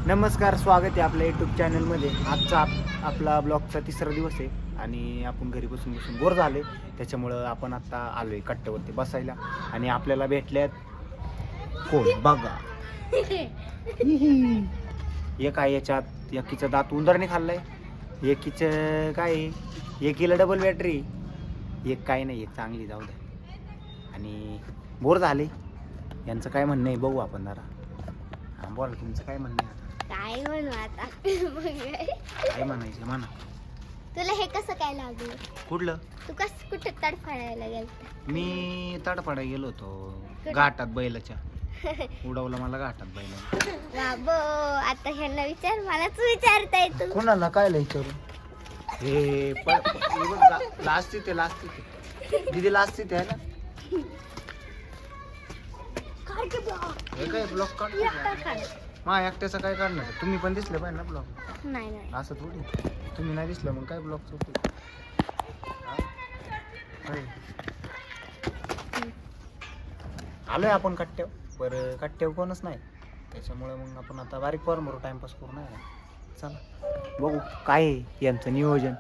नमस्कार, स्वागत आहे आपल्या यूट्यूब चॅनलमध्ये. आजचा आपला ब्लॉगचा तिसरा दिवस आहे आणि आपण घरी बसून बोर झाले, त्याच्यामुळं आपण आता आलो आहे कट्ट्यावरती बसायला. आणि आपल्याला भेटल्यात कोण बघा. एक आहे याच्यात, एकीचं दात उंदरने खाल्लंय, एकीचं काय आहे, एकीला डबल बॅटरी, एक काय नाही, एक चांगली जाऊ द्या. आणि बोर झाले, यांचं काय म्हणणं आहे बघू आपण जरा. हां बोला, तुमचं काय म्हणणं आहे? काय म्हणू आता काय म्हणायचं म्हणा. तुला हे कसं काय लागलं? कुठलं? तू कुठे तडफडायला गेलता? मी तडफडा गेलो होतो घाटात बैलाच्या. उडवलं मला घाटात बैला. बाबो, आता ह्यांना विचार, मलाच विचारताय तू. कोणाला काय विचारू? हे लास्ट तिथे दीदी लास्ट तिथे आहे ना. हे काय ब्लॉक काढ. मा एकट्याचं काय काढणार? तुम्ही पण दिसले पाहिजे ना ब्लॉक. नाही नाही, असं थोडी. तुम्ही नाही दिसलं मग काय ब्लॉक होतो. आलोय आपण कट्ट्यावर, बरं कट्ट्यावर कोणच नाही, त्याच्यामुळे मग आपण आता बारीक फॉर्मवर टाइमपास करू. नाही चला बघू काय आहे यांचं नियोजन.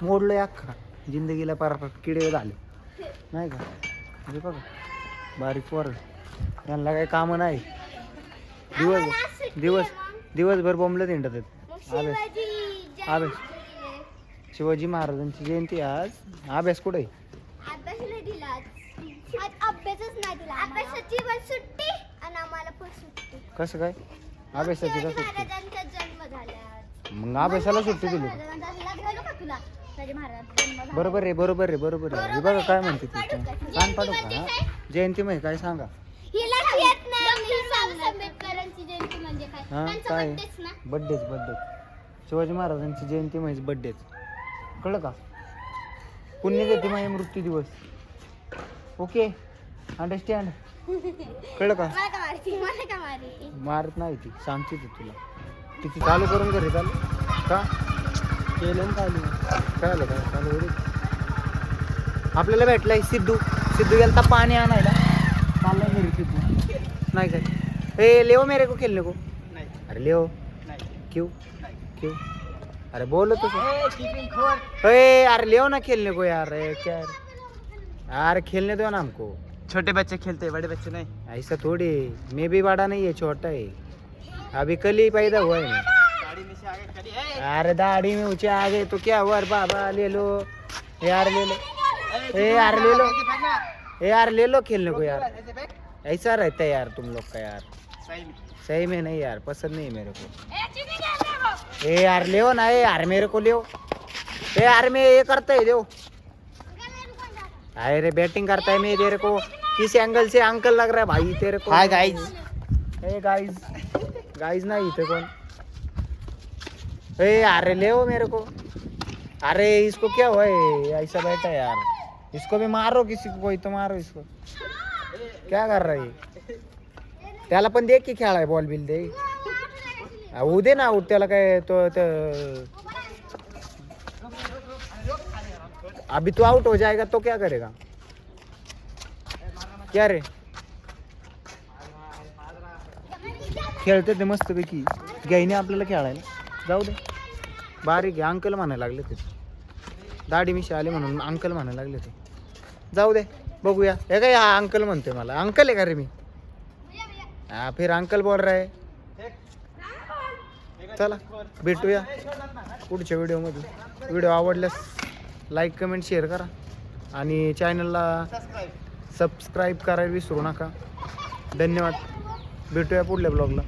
मोडलं अख्खा जिंदगीला पार किडे झाले नाही का. म्हणजे बघा बारीक पोर, यांना काही कामं नाही. दिवसभर बोंबलं हिंडत आहेत. अभ्यास शिवाजी महाराजांची जयंती आज. अभ्यास कुठे आहे? अभ्यास नाही दिला आज अभ्यासच नाही दिला. अभ्यासाची सुट्टी आणि आम्हाला पण सुट्टी. कसं काय अभ्यासाची का सुट्टी? महाराजांचा जन्म झाला, मग अभ्यासाला सुट्टी दिली. बरोबर आहे. हे बघा काय म्हणते ती. कान पाडू का? जयंती म्हणजे काय सांगा. हां काय बड्डेच शिवाजी महाराजांची जयंती म्हणजे बड्डेच. कळलं का? पुण्यतिथी म्हणजे मृत्यू दिवस. Okay, understand? कळलं का? मारत नाही ती, सांगते ती तुला. तिथे चालू करून घरी चालू का केलं चालू. काय आलं काय चालू? आपल्याला भेटलाय सिद्धू गेलता पाणी आणायला. चाललाय घरी सिद्धू. नाही काय ए लेओ मेरे को खेलने को. अरे लेओ क्यों अरे बोलो तो. अरे लेओ ना खेलने को यार. क्या यार खेलने दो ना हमको. छोटे बच्चे खेलते हैं, बड़े बच्चे नहीं. ऐसा थोड़ी, मैं भी बड़ा नहीं है, छोटा है, अभी कल ही पैदा हुआ है. अरे दाढ़ी में ऊंचे आ गए तो क्या हुआ बाबा. ले लो यार, ले लो यार, ले लो खेलने को यार. ऐसा रहता है यार तुम लोग का यार. सही में नहीं यार, पसंद नहीं मेरे को. ए यार ले ना यार, मेरे को ले. ए यार मैं ये करता है दो. अरे बैटिंग करता है मैं तेरे को. किस एंगल से अंकल लग रहा है भाई तेरे को. Hi guys. ए गाइस नहीं थे कौन. ए अरे ले मेरे को. अरे इसको क्या हुआ है, ऐसा बैठा है यार. इसको भी मारो, किसी को कोई तो मारो इसको. क्या कर रहा है? त्याला पण दे की खेळाय, बॉल बिल दे. होऊ दे ना आउट त्याला. काय तो अभी तो आउट हो जाएगा तो क्या करेगा. क्या रे खेळते ते मस्त पैकी. घ्यायने आपल्याला खेळायला जाऊ दे. बारीक आहे. अंकल म्हणायला लागले ते. दाढी मिशी आले म्हणून अंकल म्हणायला लागले ते. जाऊ दे बघूया. हे काय हा अंकल म्हणतोय मला. अंकल आहे का रे मी? हा फिर अंकल बोल रहा है. चला भेटूया पुढच्या व्हिडिओमध्ये. व्हिडिओ आवडल्यास लाईक कमेंट शेअर करा आणि चॅनलला सबस्क्राईब करायला विसरू नका. धन्यवाद. भेटूया पुढल्या ब्लॉगला.